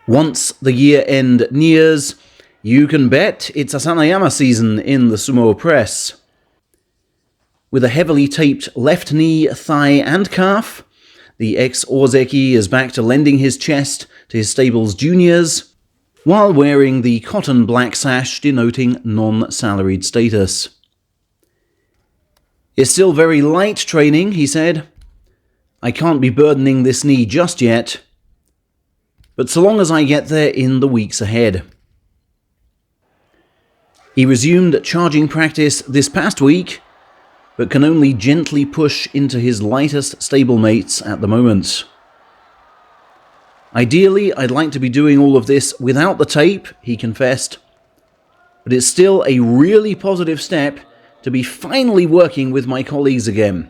Once the year end nears, you can bet it's Asanoyama season in the Sumo press. With a heavily taped left knee, thigh and calf, the ex-Ozeki is back to lending his chest to his stable's juniors, while wearing the cotton black sash denoting non-salaried status. "It's still very light training," he said. "I can't be burdening this knee just yet, but so long as I get there in the weeks ahead." He resumed charging practice this past week, but can only gently push into his lightest stablemates at the moment. "Ideally, I'd like to be doing all of this without the tape," he confessed, "but it's still a really positive step to be finally working with my colleagues again.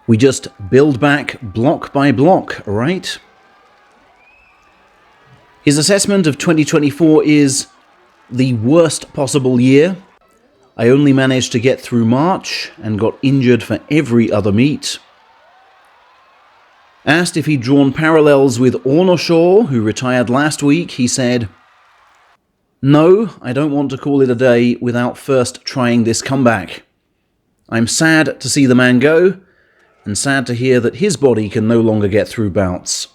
We just build back block by block, right?" His assessment of 2024 is the worst possible year. I only managed to get through March and got injured for every other meet. Asked if he'd drawn parallels with Onosho, who retired last week, he said, "No, I don't want to call it a day without first trying this comeback. I'm sad to see the man go, and sad to hear that his body can no longer get through bouts."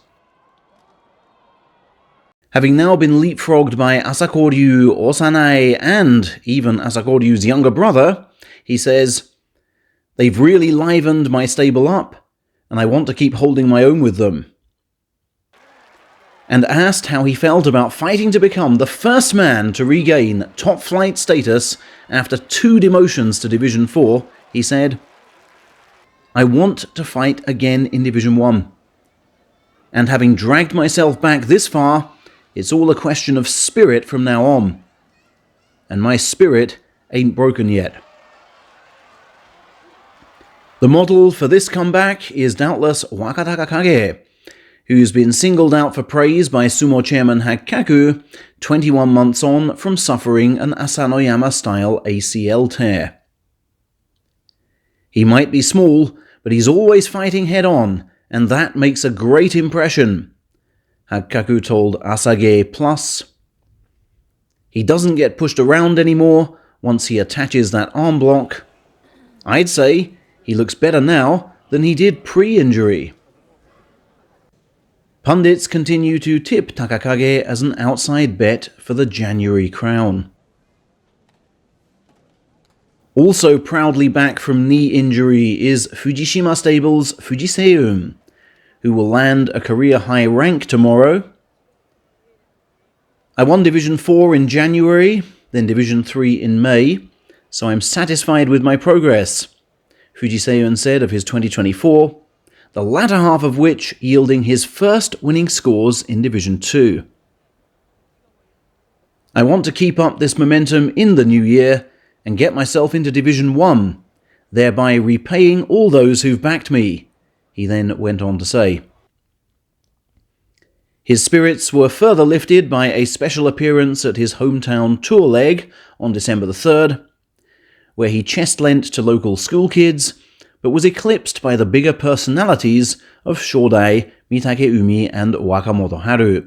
Having now been leapfrogged by Asakoryu, Osanai, and even Asakoryu's younger brother, he says, "They've really livened my stable up, and I want to keep holding my own with them." And asked how he felt about fighting to become the first man to regain top-flight status after 2 demotions to Division 4, he said, "I want to fight again in Division 1. And having dragged myself back this far, it's all a question of spirit from now on. And my spirit ain't broken yet." The model for this comeback is doubtless Wakatakakage, who's been singled out for praise by Sumo chairman Hakkaku 21 months on from suffering an Asanoyama-style ACL tear. "He might be small, but he's always fighting head-on, and that makes a great impression," Hakkaku told Asage Plus. "He doesn't get pushed around anymore once he attaches that arm block. I'd say he looks better now than he did pre-injury." Pundits continue to tip Takakage as an outside bet for the January crown. Also proudly back from knee injury is Fujishima Stable's Fujiseiun, who will land a career-high rank tomorrow. "I won Division 4 in January, then Division 3 in May, so I'm satisfied with my progress," Fujiseiun said of his 2024, the latter half of which yielding his first winning scores in Division 2. "I want to keep up this momentum in the new year and get myself into Division 1, thereby repaying all those who've backed me," he then went on to say. His spirits were further lifted by a special appearance at his hometown tour leg on December the 3rd, where he chest-lent to local school kids, but was eclipsed by the bigger personalities of Shodai, Mitakeumi, and Wakamoto Haru.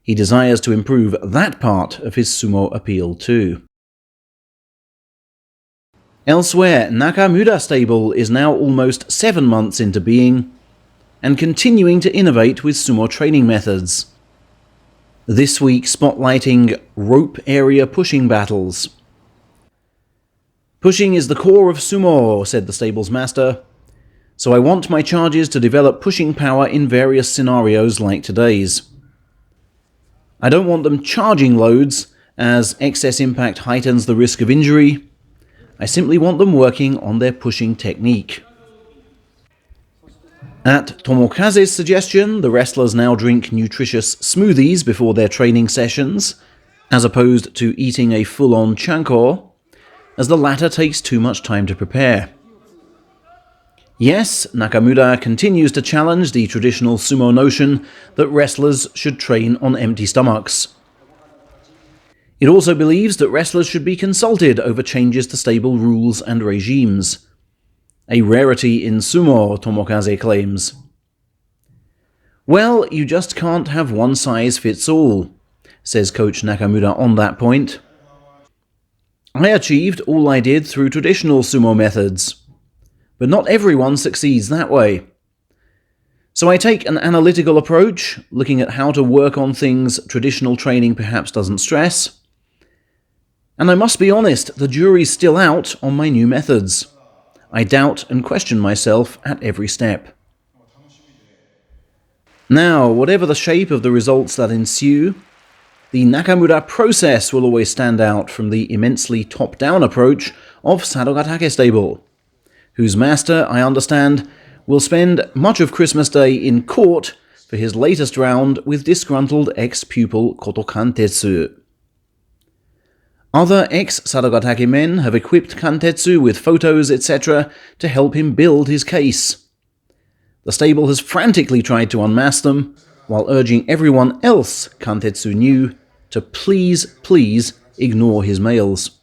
He desires to improve that part of his sumo appeal too. Elsewhere, Nakamura stable is now almost 7 months into being, and continuing to innovate with sumo training methods. This week spotlighting rope area pushing battles. "Pushing is the core of sumo," said the stable's master, "so I want my charges to develop pushing power in various scenarios like today's. I don't want them charging loads, as excess impact heightens the risk of injury. I simply want them working on their pushing technique." At Tomokaze's suggestion, the wrestlers now drink nutritious smoothies before their training sessions, as opposed to eating a full-on chanko, as the latter takes too much time to prepare. Yes, Nakamura continues to challenge the traditional sumo notion that wrestlers should train on empty stomachs. It also believes that wrestlers should be consulted over changes to stable rules and regimes. A rarity in sumo, Tomokaze claims. Well, you just can't have one size fits all, says Coach Nakamura on that point. I achieved all I did through traditional sumo methods, but not everyone succeeds that way. So I take an analytical approach, looking at how to work on things traditional training perhaps doesn't stress. And I must be honest, the jury's still out on my new methods. I doubt and question myself at every step. Now, whatever the shape of the results that ensue, the Nakamura process will always stand out from the immensely top-down approach of Sadatake stable, whose master, I understand, will spend much of Christmas Day in court for his latest round with disgruntled ex-pupil Kotokentetsu. Other ex-Sadatake men have equipped Kantetsu with photos, etc. to help him build his case. The stable has frantically tried to unmask them, while urging everyone else Kantetsu knew to please ignore his mails.